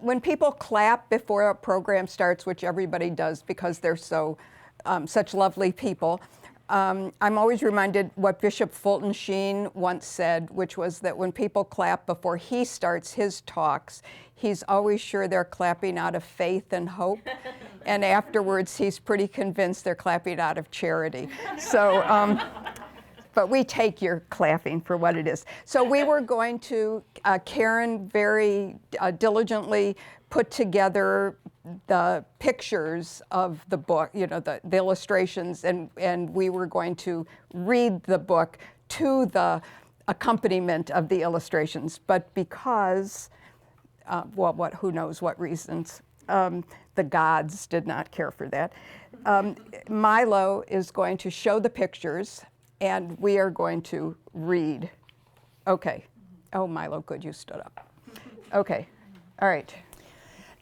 When people clap before a program starts, which everybody does because they're such lovely people, I'm always reminded what Bishop Fulton Sheen once said, which was that when people clap before he starts his talks, he's always sure they're clapping out of faith and hope, and afterwards he's pretty convinced they're clapping out of charity. So, but we take your clapping for what it is. So we were going to, Karen very diligently put together the pictures of the book, you know, the illustrations, and we were going to read the book to the accompaniment of the illustrations. But because, who knows what reasons, the gods did not care for that. Milo is going to show the pictures, and we are going to read. Okay. Oh, Milo, good, you stood up. Okay. All right.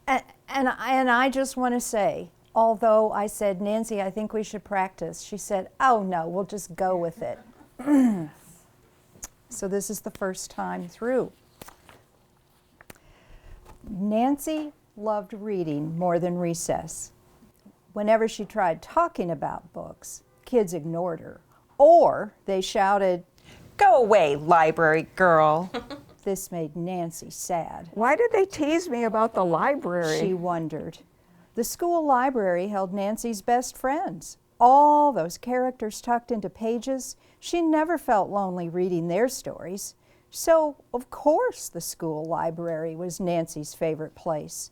And I just want to say, although I said, Nancy, I think we should practice, she said, oh no, we'll just go with it. So this is the first time through. Nancy loved reading more than recess. Whenever she tried talking about books, kids ignored her, or they shouted, "Go away, library girl." This made Nancy sad. Why did they tease me about the library? She wondered. The school library held Nancy's best friends. All those characters tucked into pages. She never felt lonely reading their stories. So, of course, the school library was Nancy's favorite place.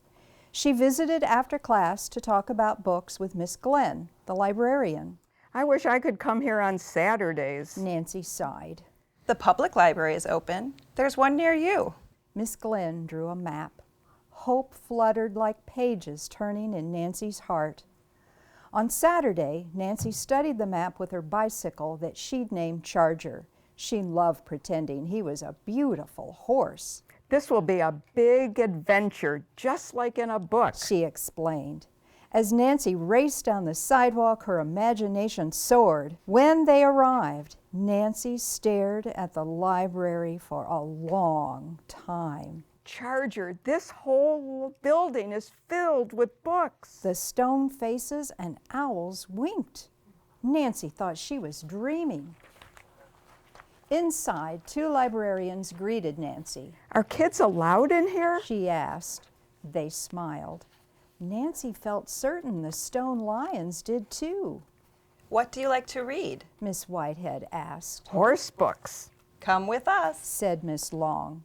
She visited after class to talk about books with Miss Glenn, the librarian. I wish I could come here on Saturdays. Nancy sighed. The public library is open. There's one near you. Miss Glenn drew a map. Hope fluttered like pages turning in Nancy's heart. On Saturday, Nancy studied the map with her bicycle that she'd named Charger. She loved pretending he was a beautiful horse. This will be a big adventure, just like in a book, she explained. As Nancy raced down the sidewalk, her imagination soared. When they arrived, Nancy stared at the library for a long time. Charger, this whole building is filled with books. The stone faces and owls winked. Nancy thought she was dreaming. Inside, two librarians greeted Nancy. Are kids allowed in here? She asked. They smiled. Nancy felt certain the stone lions did too. What do you like to read? Miss Whitehead asked. Horse books. Come with us, said Miss Long.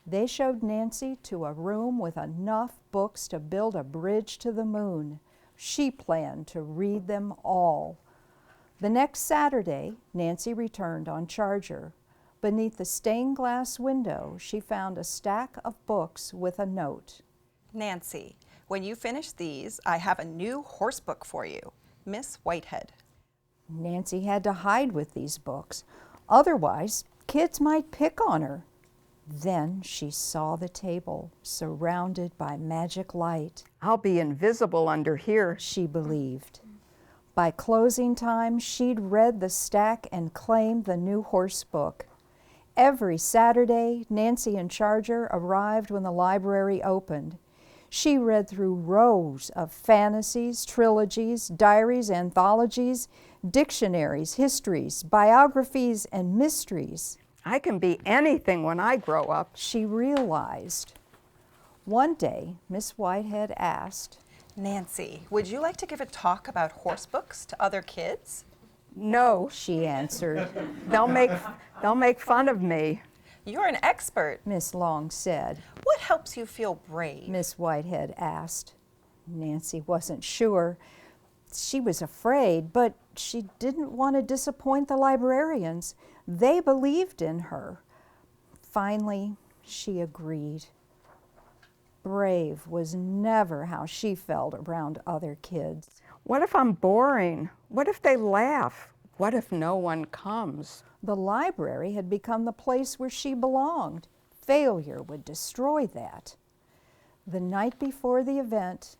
They showed Nancy to a room with enough books to build a bridge to the moon. She planned to read them all. The next Saturday, Nancy returned on Charger. Beneath the stained glass window, she found a stack of books with a note. Nancy, when you finish these, I have a new horse book for you, Miss Whitehead. Nancy had to hide with these books. Otherwise, kids might pick on her. Then she saw the table surrounded by magic light. I'll be invisible under here, she believed. By closing time, she'd read the stack and claimed the new horse book. Every Saturday, Nancy and Charger arrived when the library opened. She read through rows of fantasies, trilogies, diaries, anthologies, dictionaries, histories, biographies, and mysteries. I can be anything when I grow up, she realized. One day, Miss Whitehead asked, Nancy, would you like to give a talk about horse books to other kids? No, she answered. They'll make fun of me. You're an expert, Miss Long said. What helps you feel brave? Miss Whitehead asked. Nancy wasn't sure. She was afraid, but she didn't want to disappoint the librarians. They believed in her. Finally, she agreed. Brave was never how she felt around other kids. What if I'm boring? What if they laugh? What if no one comes? The library had become the place where she belonged. Failure would destroy that. The night before the event,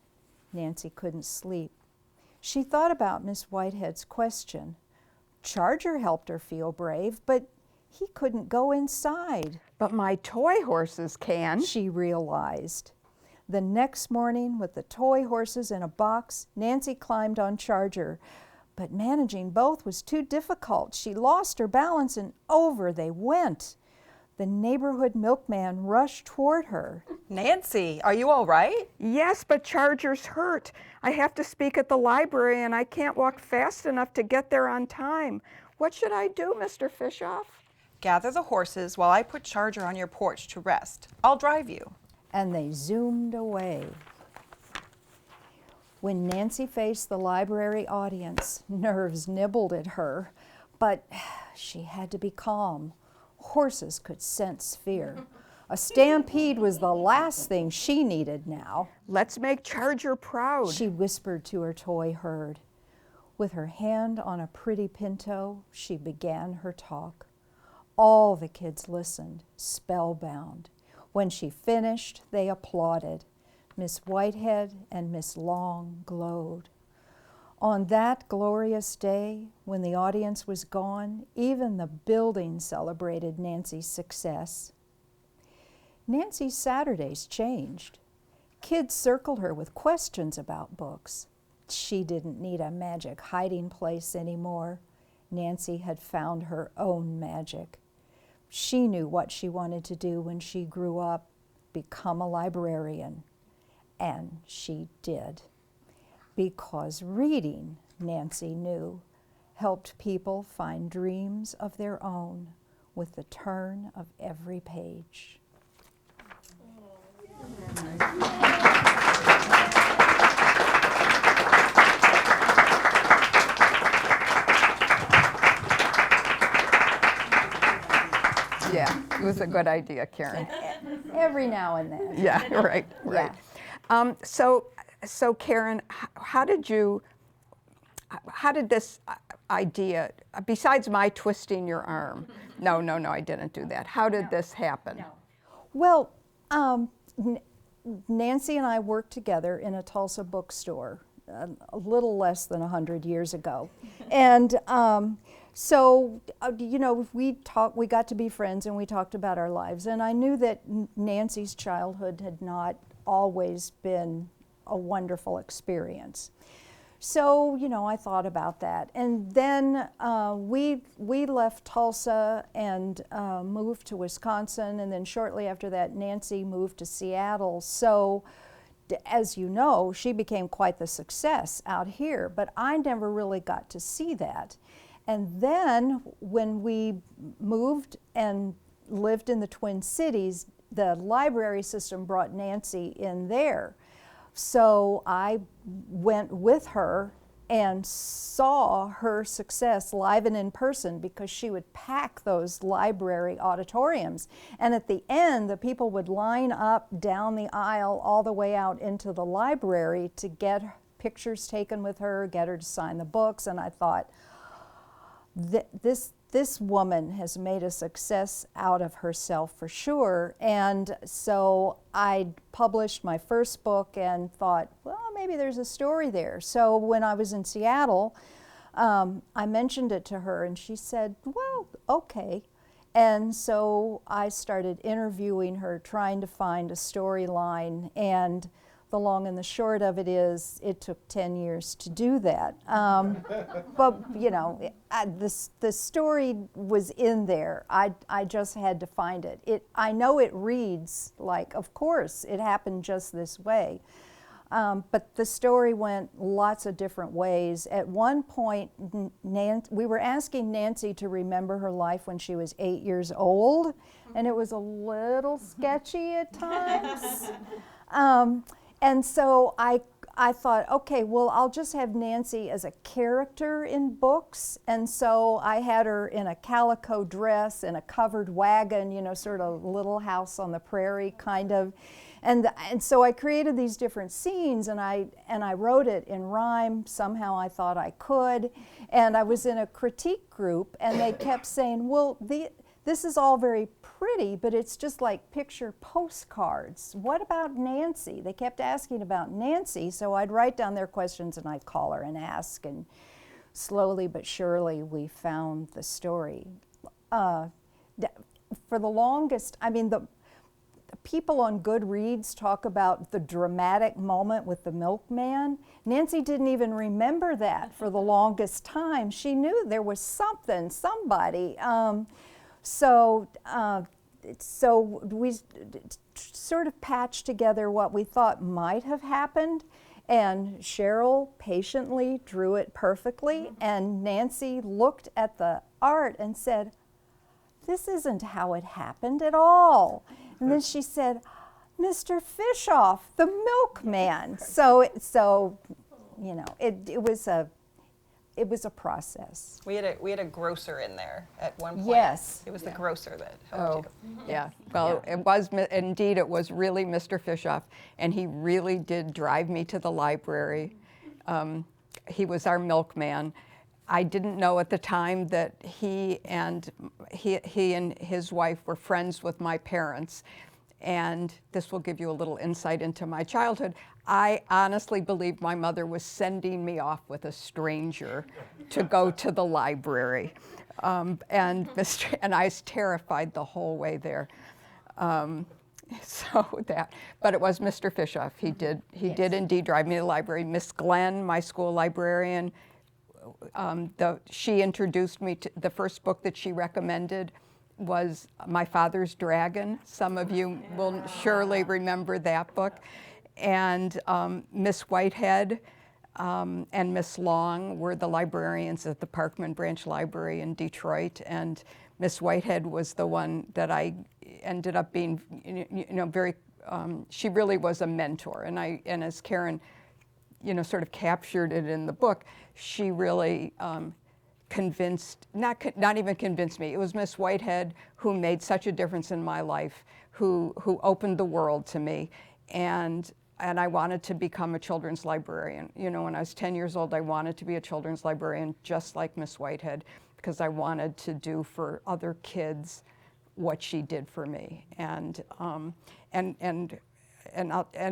Nancy couldn't sleep. She thought about Miss Whitehead's question. Charger helped her feel brave, but he couldn't go inside. But my toy horses can, she realized. The next morning, with the toy horses in a box, Nancy climbed on Charger. But managing both was too difficult. She lost her balance and over they went. The neighborhood milkman rushed toward her. Nancy, are you all right? Yes, but Charger's hurt. I have to speak at the library and I can't walk fast enough to get there on time. What should I do, Mr. Fishoff? Gather the horses while I put Charger on your porch to rest. I'll drive you. And they zoomed away. When Nancy faced the library audience, nerves nibbled at her, but she had to be calm. Horses could sense fear. A stampede was the last thing she needed now. Let's make Charger proud. She whispered to her toy herd. With her hand on a pretty pinto, she began her talk. All the kids listened, spellbound. When she finished, they applauded. Miss Whitehead and Miss Long glowed. On that glorious day, when the audience was gone, even the building celebrated Nancy's success. Nancy's Saturdays changed. Kids circled her with questions about books. She didn't need a magic hiding place anymore. Nancy had found her own magic. She knew what she wanted to do when she grew up, become a librarian. And she did. Because reading, Nancy knew, helped people find dreams of their own with the turn of every page. Yeah, it was a good idea, Karen. Every now and then. Yeah, right. So Karen, how did this idea, besides my twisting your arm? No, I didn't do that. How did this happen? Well, Nancy and I worked together in a Tulsa bookstore a little less than 100 years ago. And so, we got to be friends and we talked about our lives. And I knew that Nancy's childhood had not always been a wonderful experience. So, I thought about that. And then we left Tulsa and moved to Wisconsin. And then shortly after that, Nancy moved to Seattle. So, as you know, she became quite the success out here. But I never really got to see that. And then when we moved and lived in the Twin Cities, the library system brought Nancy in there. So I went with her and saw her success live and in person because she would pack those library auditoriums. And at the end, the people would line up down the aisle all the way out into the library to get pictures taken with her, get her to sign the books. And I thought, this woman has made a success out of herself for sure. And so I published my first book and thought, well, maybe there's a story there. So when I was in Seattle, I mentioned it to her and she said, well, okay. And so I started interviewing her, trying to find a storyline. And the long and the short of it is, it took 10 years to do that. But, the story was in there. I just had to find it. I know it reads like, of course, it happened just this way. But the story went lots of different ways. At one point, we were asking Nancy to remember her life when she was 8 years old, and it was a little sketchy at times. And so I thought, okay, well, I'll just have Nancy as a character in books. And so I had her in a calico dress in a covered wagon, sort of Little House on the Prairie kind of. And so I created these different scenes and I wrote it in rhyme. Somehow I thought I could. And I was in a critique group and they kept saying, well, this is all very pretty, but it's just like picture postcards. What about Nancy? They kept asking about Nancy, so I'd write down their questions and I'd call her and ask, and slowly but surely we found the story. For the longest, people on Goodreads talk about the dramatic moment with the milkman. Nancy didn't even remember that for the longest time. She knew there was somebody. So we sort of patched together what we thought might have happened, and Sheryl patiently drew it perfectly, and Nancy looked at the art and said, "This isn't how it happened at all." And then she said, "Mr. Fishoff, the milkman." So you know, it was a process. We had a grocer in there at one point. Yes. It was the grocer that helped you. Yeah. Well, it was indeed. It was really Mr. Fishoff, and he really did drive me to the library. He was our milkman. I didn't know at the time that he and his wife were friends with my parents. And this will give you a little insight into my childhood. I honestly believed my mother was sending me off with a stranger to go to the library. And I was terrified the whole way there. But it was Mr. Fishoff. He did indeed drive me to the library. Miss Glenn, my school librarian, she introduced me to the first book that she recommended was My Father's Dragon. Some of you will surely remember that book. And Miss Whitehead and Miss Long were the librarians at the Parkman Branch Library in Detroit. And Miss Whitehead was the one that I ended up being, very, she really was a mentor. And as Karen, sort of captured it in the book, she really not even convinced me. It was Miss Whitehead who made such a difference in my life, who opened the world to me, and I wanted to become a children's librarian. When I was 10 years old, I wanted to be a children's librarian, just like Miss Whitehead, because I wanted to do for other kids what she did for me, and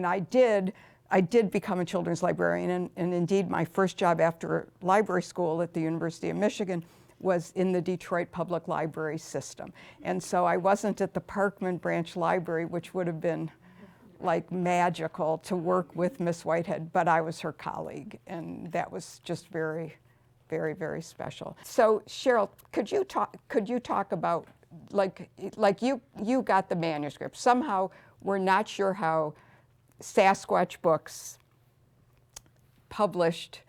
I did. I did become a children's librarian, and indeed my first job after library school at the University of Michigan was in the Detroit Public Library system. And so I wasn't at the Parkman Branch Library, which would have been like magical to work with Miss Whitehead, but I was her colleague, and that was just very, very, very special. So Sheryl, could you talk about, like you got the manuscript. Somehow we're not sure how Sasquatch Books published,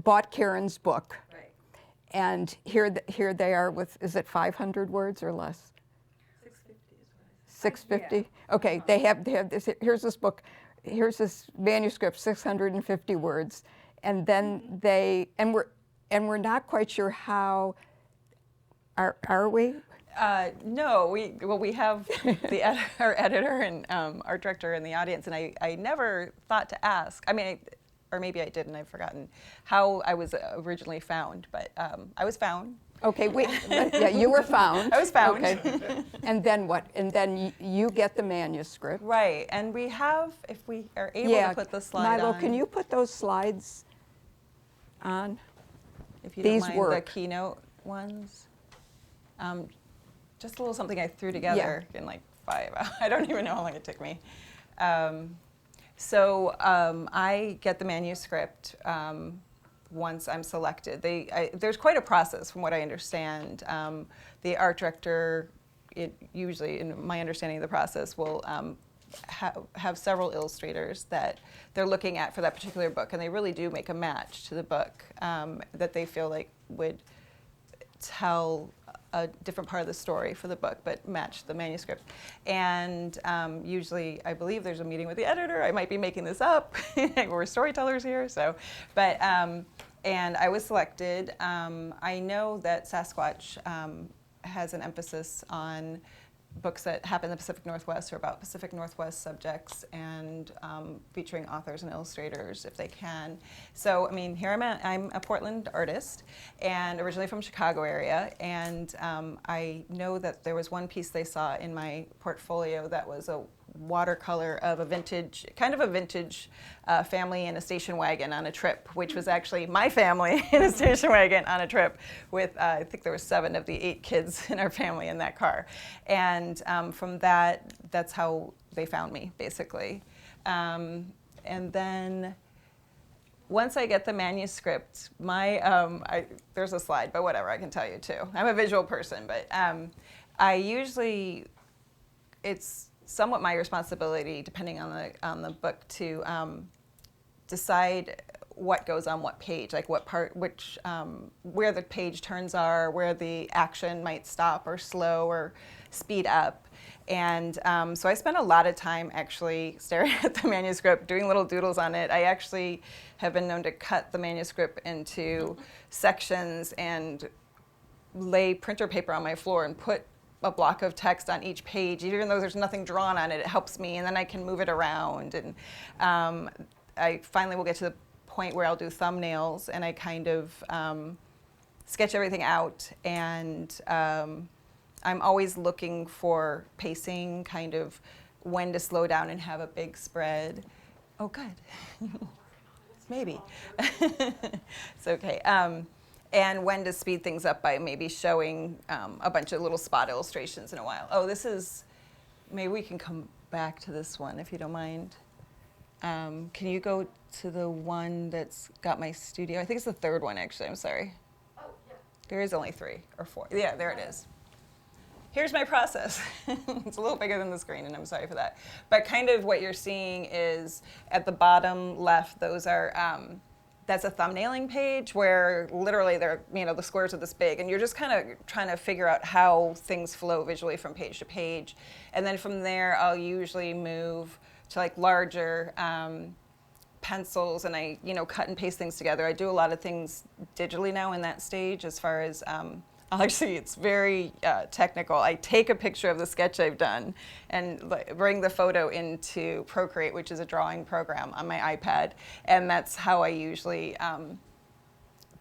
bought Karen's book. Right. And here they are with, is it 500 words or less? 650 is what I 650? Yeah. Okay, they have this, here's this book, here's this manuscript, 650 words. And then we're not quite sure how, are we? No, we have our editor and art director in the audience, and I never thought to ask. I mean, or maybe I did and I've forgotten how I was originally found, but I was found. Okay, yeah, you were found. I was found. Okay. And then what? And then you get the manuscript. Right, and we have, if we are able to put the slide Milo, on. can you put those slides on? If you don't These mind, work. the keynote ones. Just a little something I threw together in like 5 hours. I don't even know how long it took me. So I get the manuscript once I'm selected. There's quite a process from what I understand. The art director, usually, in my understanding of the process, will have several illustrators that they're looking at for that particular book, and they really do make a match to the book that they feel like would tell a different part of the story for the book, but match the manuscript. And usually, I believe there's a meeting with the editor. I might be making this up. We're storytellers here, so. But and I was selected. I know that Sasquatch has an emphasis on books that happen in the Pacific Northwest or about Pacific Northwest subjects, and featuring authors and illustrators if they can. So, I mean, here I'm a Portland artist, and originally from Chicago area, and I know that there was one piece they saw in my portfolio that was a watercolor of a vintage, kind of a vintage family in a station wagon on a trip, which was actually my family in a station wagon on a trip with, I think there were 7 of the 8 kids in our family in that car. And from that, that's how they found me, basically. And then once I get the manuscript, there's a slide, but whatever, I can tell you too. I'm a visual person, but I usually, it's somewhat my responsibility, depending on the book, to decide what goes on what page, like what part, where the page turns are, where the action might stop or slow or speed up. And so I spent a lot of time actually staring at the manuscript, doing little doodles on it. I actually have been known to cut the manuscript into sections and lay printer paper on my floor and put a block of text on each page. Even though there's nothing drawn on it, it helps me, and then I can move it around. And I finally will get to the point where I'll do thumbnails, and I kind of sketch everything out. And I'm always looking for pacing, kind of when to slow down and have a big spread. Oh, good. Maybe. It's okay. And when to speed things up by maybe showing a bunch of little spot illustrations in a while. Oh, this is, maybe we can come back to this one if you don't mind. Can you go to the one that's got my studio? I think it's the 3rd one, actually. I'm sorry. Oh, yeah. There is only 3 or 4. Yeah, there it is. Here's my process. It's a little bigger than the screen, and I'm sorry for that. But kind of what you're seeing is at the bottom left, those are, that's a thumbnailing page where literally they're, the squares are this big, and you're just kind of trying to figure out how things flow visually from page to page. And then from there, I'll usually move to like larger pencils, and I, cut and paste things together. I do a lot of things digitally now in that stage as far as, actually, it's very technical. I take a picture of the sketch I've done and bring the photo into Procreate, which is a drawing program on my iPad, and that's how I usually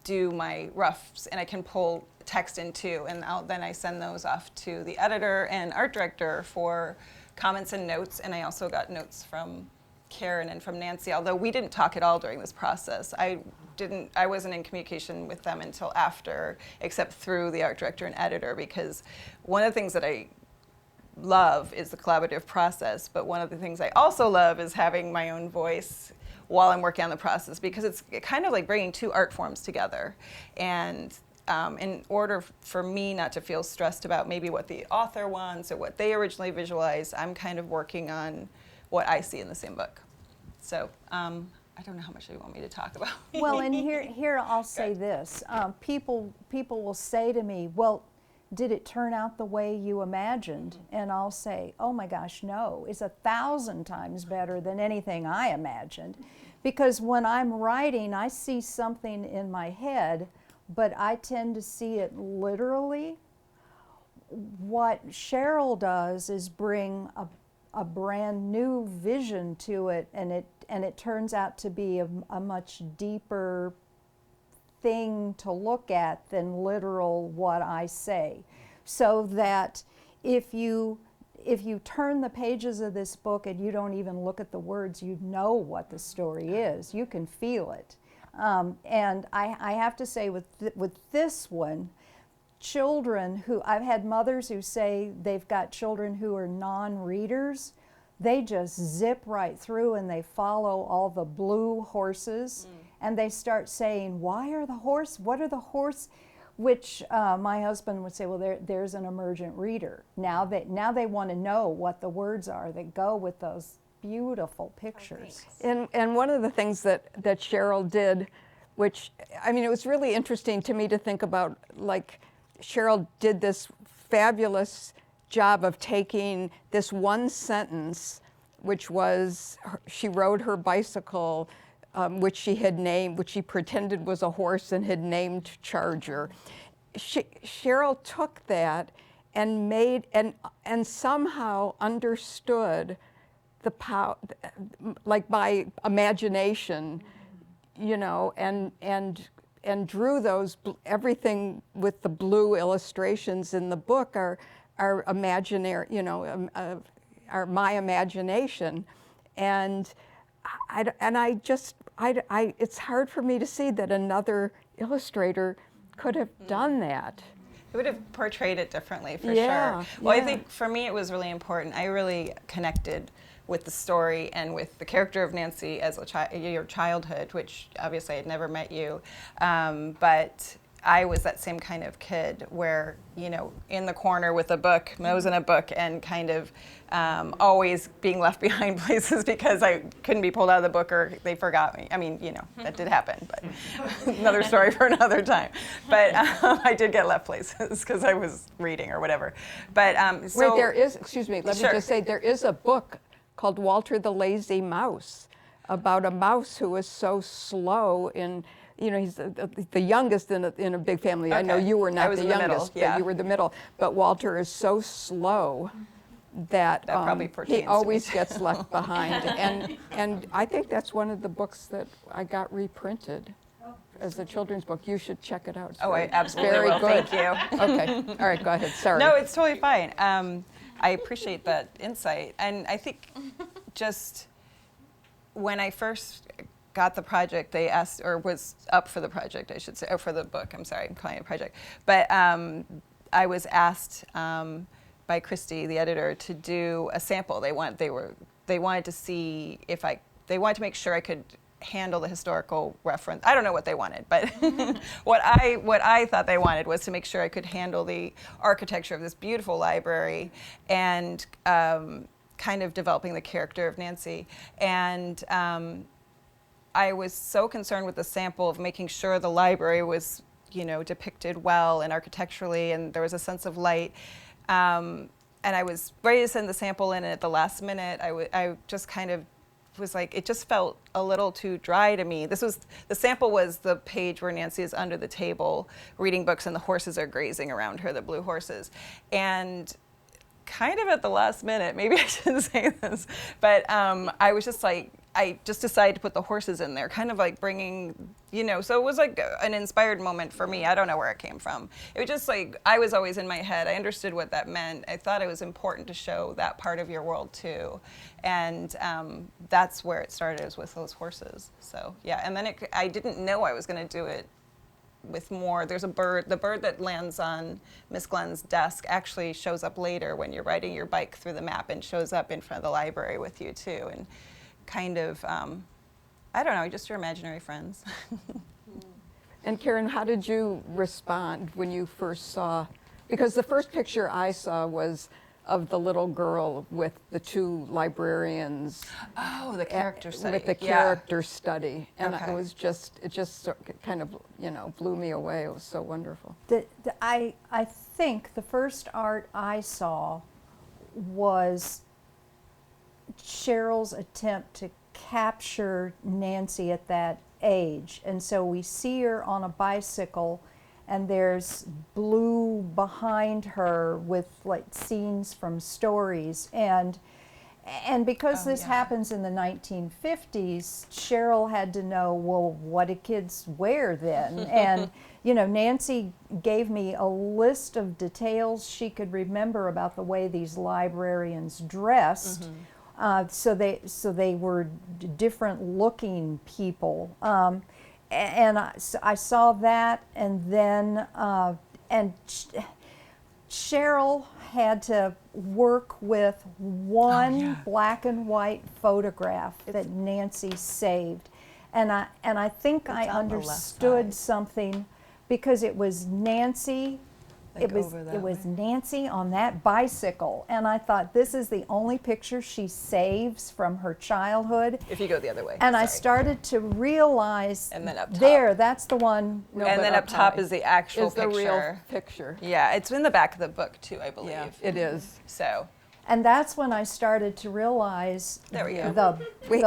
do my roughs, and I can pull text in too, and then I send those off to the editor and art director for comments and notes, and I also got notes from Karen and from Nancy, although we didn't talk at all during this process. I wasn't in communication with them until after, except through the art director and editor, because one of the things that I love is the collaborative process, but one of the things I also love is having my own voice while I'm working on the process, because it's kind of like bringing 2 art forms together. And in order for me not to feel stressed about maybe what the author wants or what they originally visualized, I'm kind of working on what I see in the same book. So I don't know how much you want me to talk about. Well, and here I'll say this. People will say to me, well, did it turn out the way you imagined? And I'll say, oh my gosh, no. It's 1,000 times better than anything I imagined. Because when I'm writing, I see something in my head, but I tend to see it literally. What Sheryl does is bring a brand new vision to it, and it turns out to be a much deeper thing to look at than literal what I say. So that if you turn the pages of this book and you don't even look at the words, you know what the story is. You can feel it. And I have to say with this one, children who, I've had mothers who say they've got children who are non-readers, they just zip right through and they follow all the blue horses, and they start saying, what are the horse, which my husband would say, well, there's an emergent reader. Now they want to know what the words are that go with those beautiful pictures. And one of the things that Sheryl did, which, I mean, it was really interesting to me to think about, like, Sheryl did this fabulous job of taking this one sentence, which was, she rode her bicycle, which she had named, which she pretended was a horse and had named Charger. Sheryl took that and made, and somehow understood the power, like by imagination, you know, and drew those, everything with the blue illustrations in the book are imaginary, you know, my imagination, and it's hard for me to see that another illustrator could have done that. It would have portrayed it differently, for Yeah, sure. Well, yeah. I think for me it was really important. I really connected with the story and with the character of Nancy as your childhood, which obviously I'd never met you, but I was that same kind of kid where, you know, in the corner with a book, nose in a book, and kind of always being left behind places because I couldn't be pulled out of the book or they forgot me. I mean, you know, that did happen, but another story for another time. But I did get left places because I was reading or whatever. But so Wait, there is, excuse me, let Sure. me just say, there is a book called Walter the Lazy Mouse about a mouse who is so slow in, you know, he's the youngest in a big family. I know Okay. you were I not was the in the middle, youngest, yeah. but you were the middle. But Walter is so slow that probably pertains he to always me. gets left behind. And I think that's one of the books that I got reprinted as a children's book. You should check it out. It's Oh, I very- absolutely very will. good. Thank you. Okay, all right, go ahead, sorry. No, it's totally fine. I appreciate that insight. And I think just when I first got the project, they asked, or was up for the project, I should say, or for the book, I'm sorry, I'm calling it a project. But I was asked by Christy, the editor, to do a sample. They wanted to see if they wanted to make sure I could handle the historical reference. I don't know what they wanted, but what I thought they wanted was to make sure I could handle the architecture of this beautiful library and kind of developing the character of Nancy. And I was so concerned with the sample of making sure the library was, you know, depicted well and architecturally, and there was a sense of light. And I was ready to send the sample in, and at the last minute, I just kind of was like, it just felt a little too dry to me. The sample was the page where Nancy is under the table reading books and the horses are grazing around her, the blue horses. And kind of at the last minute, maybe I shouldn't say this, but I was just like, I just decided to put the horses in there, kind of like bringing, you know, so it was like an inspired moment for me. I don't know where it came from. It was just like, I was always in my head. I understood what that meant. I thought it was important to show that part of your world too. And that's where it started, is with those horses. So yeah, and then I didn't know I was gonna do it with more. There's a bird, the bird that lands on Miss Glenn's desk actually shows up later when you're riding your bike through the map and shows up in front of the library with you too. And kind of, I don't know, just your imaginary friends. And Karen, how did you respond when you first saw, because the first picture I saw was of the little girl with the two librarians. Oh, the character study. With the Yeah. character study. And Okay. it just kind of, you know, blew me away. It was so wonderful. I think the first art I saw was Sheryl's attempt to capture Nancy at that age. And so we see her on a bicycle, and there's blue behind her with like scenes from stories. And because this happens in the 1950s, Sheryl had to know, well, what do kids wear then? And you know, Nancy gave me a list of details she could remember about the way these librarians dressed. So they were different looking people, and I saw that, and then Sheryl had to work with one black and white photograph that Nancy saved, and I think I on the left understood side. something, because it was Nancy. Like It was over that it was way? Nancy on that bicycle, and I thought, this is the only picture she saves from her childhood. If you go the other way. And I sorry. started to realize, And then up top. there, that's the one. No, And but then up top high is the actual is the picture. real picture. Yeah, it's in the back of the book too, I believe. Yeah, it is. So, And that's when I started to realize There we go. the We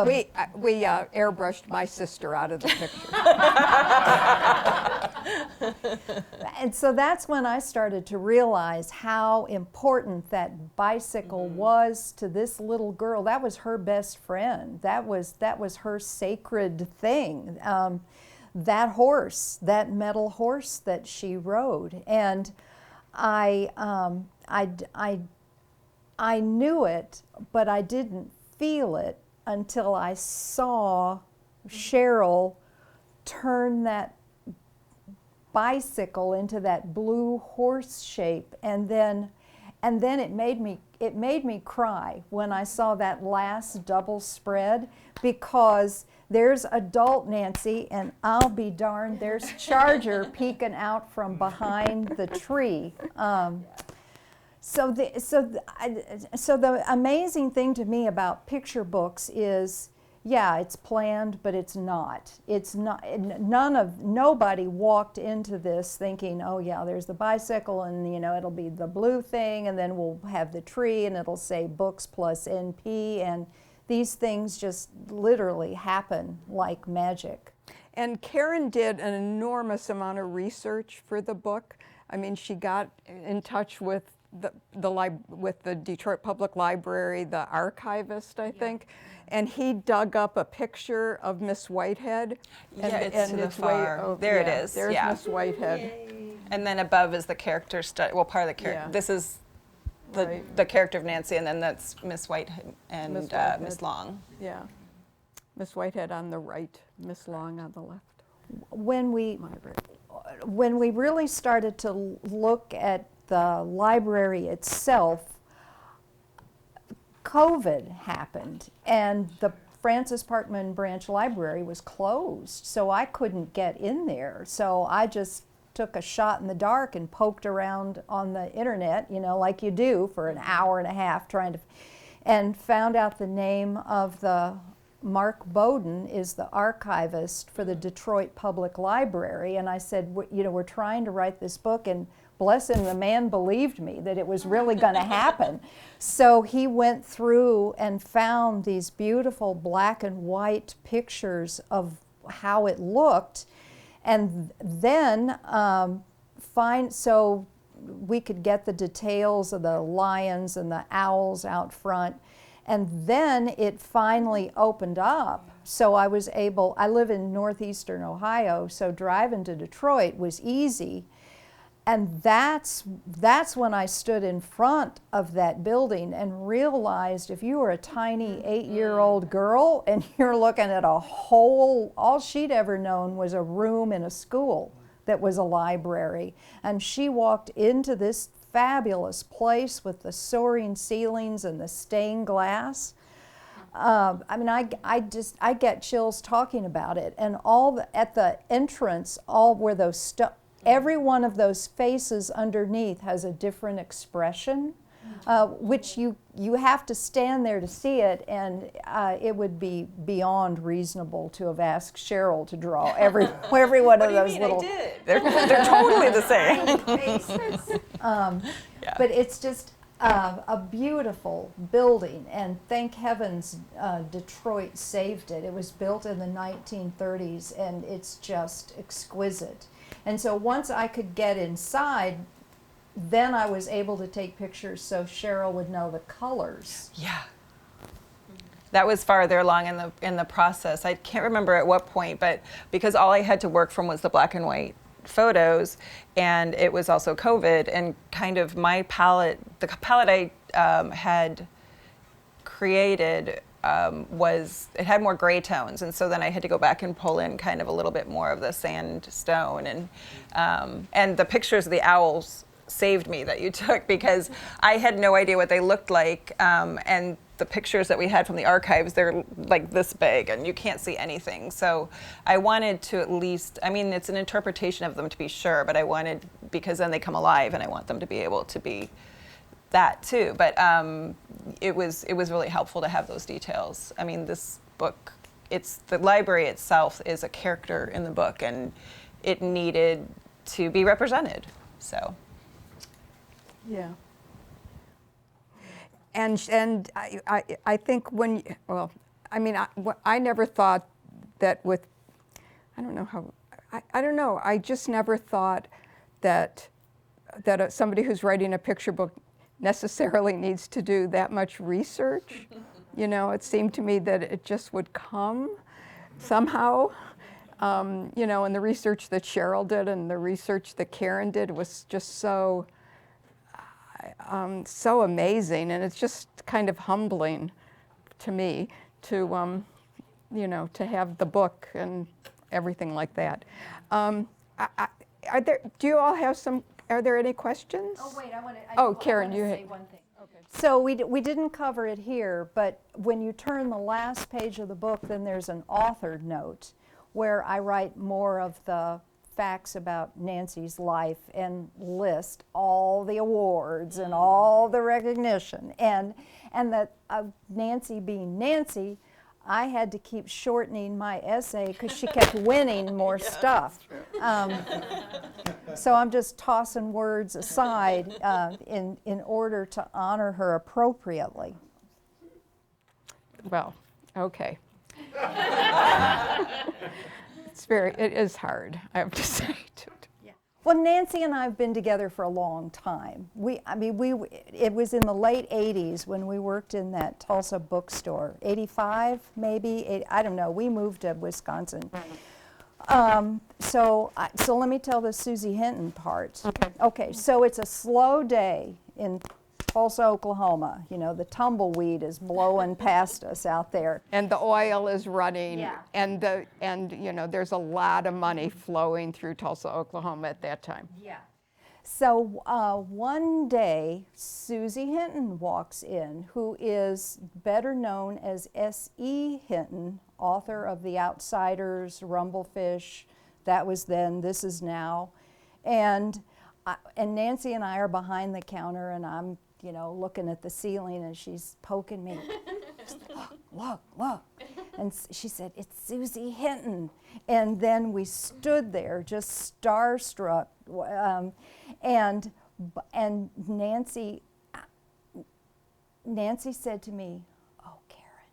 airbrushed my sister out of the picture. and so that's when I started to realize how important that bicycle was to this little girl. That was her best friend. That was her sacred thing. That horse, that metal horse that she rode, and I I knew it, but I didn't feel it until I saw Sheryl turn that bicycle into that blue horse shape, and then it made me cry when I saw that last double spread, because there's adult Nancy, and I'll be darned, there's Charger peeking out from behind the tree. So the amazing thing to me about picture books is, yeah, it's planned, but it's not. It's not. Nobody walked into this thinking, oh yeah, there's the bicycle, and it'll be the blue thing, and then we'll have the tree, and it'll say books plus NP, and these things just literally happen like magic. And Karen did an enormous amount of research for the book. I mean, she got in touch with the Detroit Public Library, the archivist, I think, and he dug up a picture of Miss Whitehead. Yeah, it's to the far. There it is. There's Miss Whitehead. Yay. And then above is the character study. Well, part of the character. Yeah. This is Right. the character of Nancy, and then that's Miss Whitehead and Miss Whitehead. Miss Long. Yeah. Miss Whitehead on the right, Miss Long on the left. When we really started to look at the library itself, COVID happened, and the Francis Parkman Branch Library was closed, so I couldn't get in there. So I just took a shot in the dark and poked around on the internet, like you do, for an hour and a half and found out the name of the Mark Bowden is the archivist for the Detroit Public Library, and I said, we're trying to write this book, and bless him, the man believed me that it was really going to happen. So he went through and found these beautiful black and white pictures of how it looked, and then so we could get the details of the lions and the owls out front. And then it finally opened up. So I live in northeastern Ohio, so driving to Detroit was easy. And that's when I stood in front of that building and realized, if you were a tiny 8-year-old girl and you're looking at all she'd ever known was a room in a school that was a library. And she walked into this fabulous place with the soaring ceilings and the stained glass. I mean, I get chills talking about it. And at the entrance, where those every one of those faces underneath has a different expression, which you have to stand there to see it, and it would be beyond reasonable to have asked Sheryl to draw every one of those little. I did. They're totally the same. Faces. But it's just a beautiful building, and thank heavens Detroit saved it. It was built in the 1930s, and it's just exquisite. And so once I could get inside, then I was able to take pictures so Sheryl would know the colors. Yeah. That was farther along in the process. I can't remember at what point, but because all I had to work from was the black and white photos, and it was also COVID, and kind of my palette, the palette I had created it had more gray tones, and so then I had to go back and pull in kind of a little bit more of the sandstone, and the pictures of the owls saved me that you took, because I had no idea what they looked like, and the pictures that we had from the archives, they're like this big and you can't see anything. So I wanted to at least, I mean, it's an interpretation of them to be sure, but I wanted, because then they come alive and I want them to be able to be that too. But it was really helpful to have those details. I mean, this book, the library itself is a character in the book, and it needed to be represented, so. Yeah. And I think I never thought that with, I don't know, I just never thought that somebody who's writing a picture book necessarily needs to do that much research. It seemed to me that it just would come somehow. And the research that Sheryl did and the research that Karen did was just so, so amazing, and it's just kind of humbling to me to, to have the book and everything like that. Do you all have some? Are there any questions? Oh, wait, Karen, you say one thing. Okay. So we didn't cover it here, but when you turn the last page of the book, then there's an authored note where I write more of the facts about Nancy's life and list all the awards and all the recognition. And that Nancy being Nancy, I had to keep shortening my essay because she kept winning more stuff. So I'm just tossing words aside in order to honor her appropriately. Well, okay. It is hard, I have to say. Well, Nancy and I have been together for a long time. It was in the late 80s when we worked in that Tulsa bookstore. 85, maybe, I don't know. We moved to Wisconsin. So let me tell the Susie Hinton part. Okay, so it's a slow day in Tulsa, Oklahoma. You know, the tumbleweed is blowing past us out there. And the oil is running, Yeah. and there's a lot of money flowing through Tulsa, Oklahoma at that time. Yeah. So one day, Susie Hinton walks in, who is better known as S.E. Hinton, author of The Outsiders, Rumblefish, That Was Then, This Is Now. And Nancy and I are behind the counter, and I'm looking at the ceiling, and she's poking me. She's like, look. And she said, "It's Susie Hinton." And then we stood there just starstruck. And Nancy said to me, "Oh, Karen,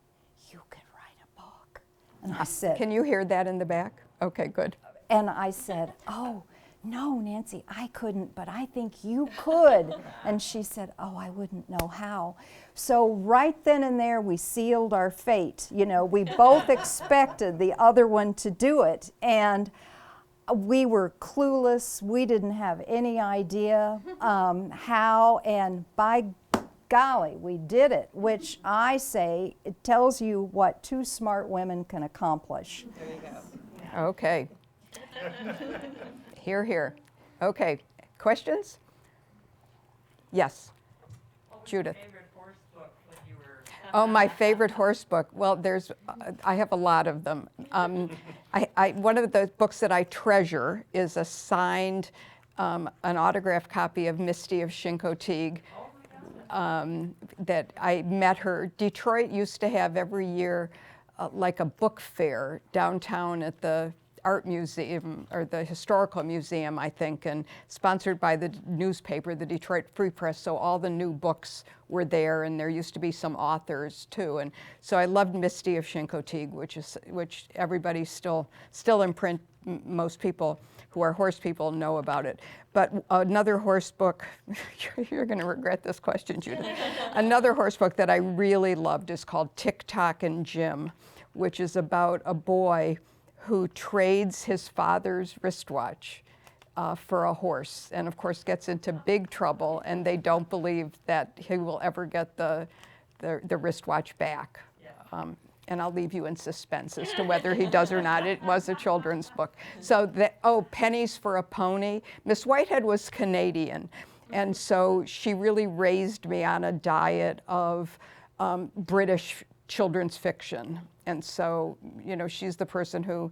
you could write a book." And I said, "Can you hear that in the back?" Okay, good. And I said, "Oh, no, Nancy, I couldn't, but I think you could." And she said, "Oh, I wouldn't know how." So right then and there, we sealed our fate. We both expected the other one to do it. And we were clueless. We didn't have any idea how. And by golly, we did it, which I say, it tells you what two smart women can accomplish. There you go. Okay. Here. Okay. Questions? Yes. Judith. Favorite horse book when you were... Oh, my favorite horse book. Well, I have a lot of them. One of the books that I treasure is a signed, an autographed copy of Misty of Chincoteague. That I met her. Detroit used to have every year like a book fair downtown at the Art Museum, or the Historical Museum, I think, and sponsored by the newspaper, the Detroit Free Press, so all the new books were there, and there used to be some authors too. And so I loved Misty of Chincoteague, which everybody's still in print. Most people who are horse people know about it. But another horse book, you're going to regret this question, Judith. Another horse book that I really loved is called Tick Tock and Jim, which is about a boy who trades his father's wristwatch for a horse, and of course gets into big trouble, and they don't believe that he will ever get the wristwatch back. And I'll leave you in suspense as to whether he does or not. It was a children's book. So, Pennies for a Pony. Miss Whitehead was Canadian, and so she really raised me on a diet of British children's fiction. And so, she's the person who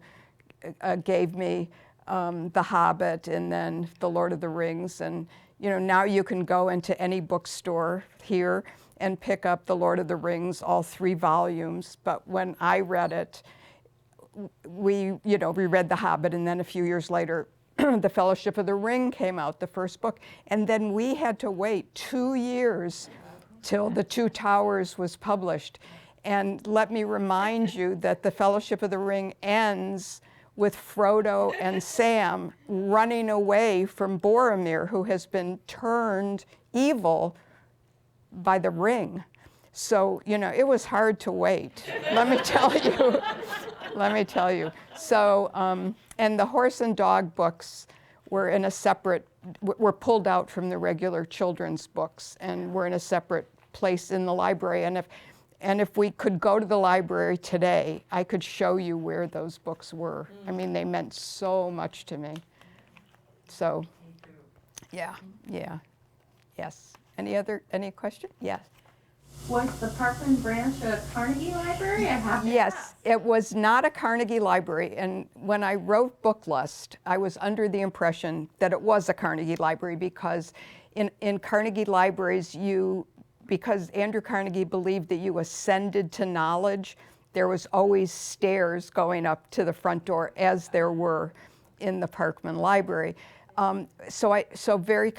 gave me The Hobbit and then The Lord of the Rings. And, now you can go into any bookstore here and pick up The Lord of the Rings, all 3 volumes. But when I read it, we read The Hobbit, and then a few years later, The Fellowship of the Ring came out, the first book. And then we had to wait 2 years till The Two Towers was published. And let me remind you that The Fellowship of the Ring ends with Frodo and Sam running away from Boromir, who has been turned evil by the ring. So, it was hard to wait, let me tell you. So, and the horse and dog books we're in a separate, we're pulled out from the regular children's books, and we're in a separate place in the library. And if we could go to the library today, I could show you where those books were. I mean, they meant so much to me. So, yeah, yes. Any question? Yes. Was the Parkland branch a Carnegie Library? I have to Yes, ask. it was not a Carnegie Library, and when I wrote Book Lust, I was under the impression that it was a Carnegie Library because in Carnegie libraries, because Andrew Carnegie believed that you ascended to knowledge, there was always stairs going up to the front door, as there were in the Parkman Library. So very,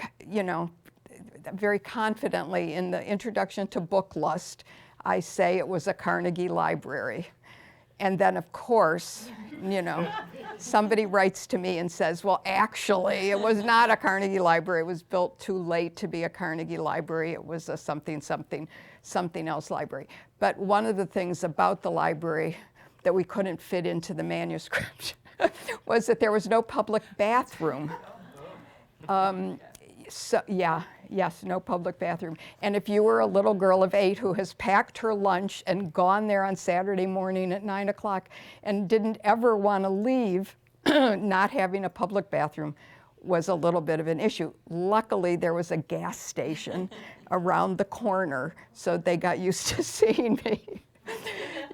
very confidently in the introduction to Book Lust, I say it was a Carnegie Library. And then, of course, somebody writes to me and says, well, actually, it was not a Carnegie Library. It was built too late to be a Carnegie Library. It was a something else library. But one of the things about the library that we couldn't fit into the manuscript was that there was no public bathroom. Yes, no public bathroom. And if you were a little girl of 8 who has packed her lunch and gone there on Saturday morning at 9 o'clock and didn't ever want to leave, not having a public bathroom was a little bit of an issue. Luckily, there was a gas station around the corner, so they got used to seeing me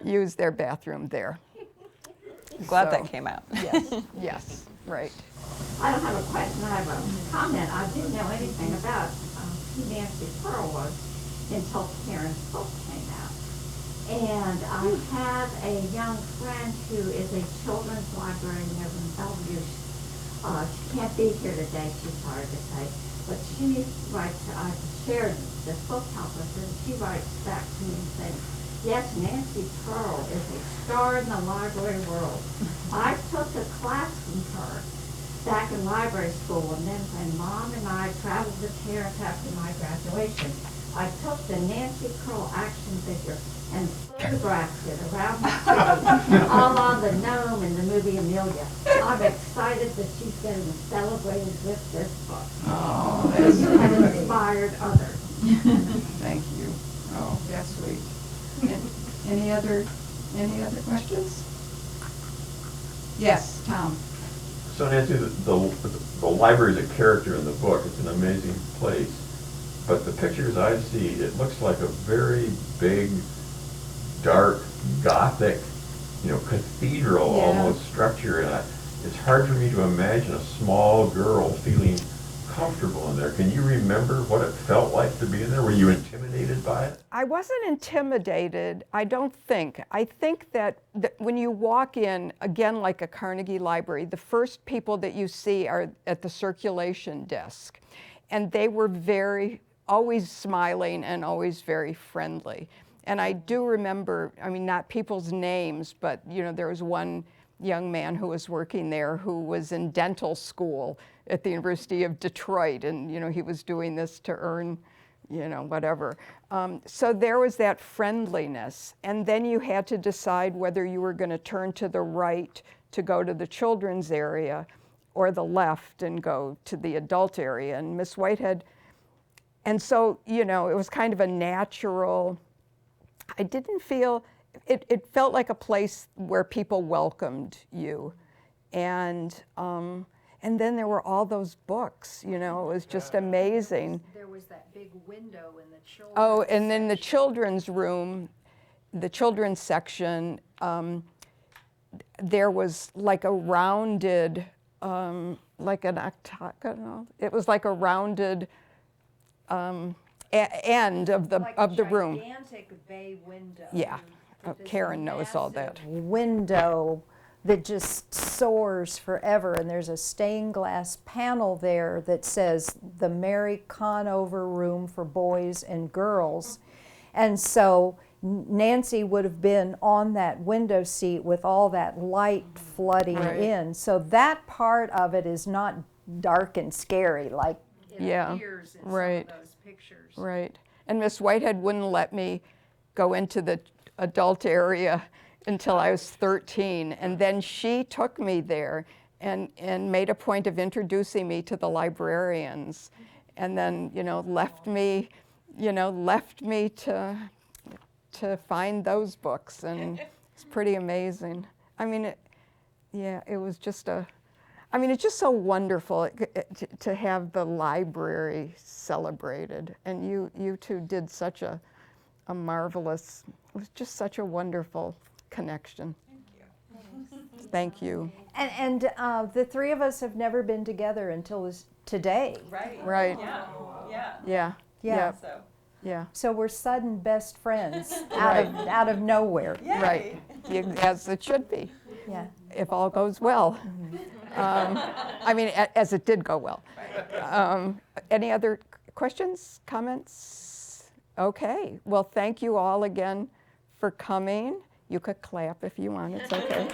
use their bathroom there. I'm glad So, that came out. Yes, right. I don't have a question, I have a comment. I didn't know anything about who Nancy Pearl was until Karen's book came out. And I have a young friend who is a children's librarian over in Bellevue. She can't be here today, she's sorry to say, but she writes, I shared this book help with her, and she writes back to me and says, yes, Nancy Pearl is a star in the library world. I took a class from her back in library school, and then when Mom and I traveled to Terrence after my graduation, I took the Nancy Pearl action figure and photographed it around the city, all on the gnome in the movie Amelia. I'm excited that she's getting celebrated with this book. Oh, You have inspired others. Thank you. Oh, that's sweet. Any other questions? Yes, Tom. So Nancy, the library is a character in the book. It's an amazing place. But the pictures I see, it looks like a very big, dark, Gothic, cathedral Yeah. almost structure. And it's hard for me to imagine a small girl feeling comfortable in there. Can you remember what it felt like to be in there? Were you intimidated by it? I wasn't intimidated, I don't think. I think that when you walk in, again, like a Carnegie Library, the first people that you see are at the circulation desk. And they were always smiling and always very friendly. And I do remember, not people's names, but there was one young man who was working there who was in dental school at the University of Detroit, and he was doing this to earn whatever. So there was that friendliness, and then you had to decide whether you were going to turn to the right to go to the children's area or the left and go to the adult area. And Miss Whitehead, and so it was kind of a natural, I didn't feel, it felt like a place where people welcomed you. And then there were all those books, it was just amazing. There was that big window in the children's Oh, and then the section. children's room, the children's section, there was like a rounded, like an octagonal. It was like a rounded end of the room. Gigantic bay window. Yeah. With Oh, this Karen knows all that. massive window that just soars forever, and there's a stained glass panel there that says the Mary Conover Room for Boys and Girls. And so Nancy would have been on that window seat with all that light flooding Right. in. So that part of it is not dark and scary like it Yeah, appears in right. some of those pictures. Right. And Miss Whitehead wouldn't let me go into the adult area until I was 13. And then she took me there and made a point of introducing me to the librarians, and then left me to find those books, and it's pretty amazing. I mean, it was just it's just so wonderful to have the library celebrated, and you two did such a marvelous, it was just such a wonderful connection. Thank you. And the three of us have never been together until today. Right. Right. Yeah. Yeah. Yeah. Yeah. Yep. So. Yeah. So we're sudden best friends Right. out of nowhere. Yay. Right. As it should be, Yeah. if all goes well. As it did go well. Any other questions, comments? Okay. Well, thank you all again for coming. You could clap if you want. It's okay.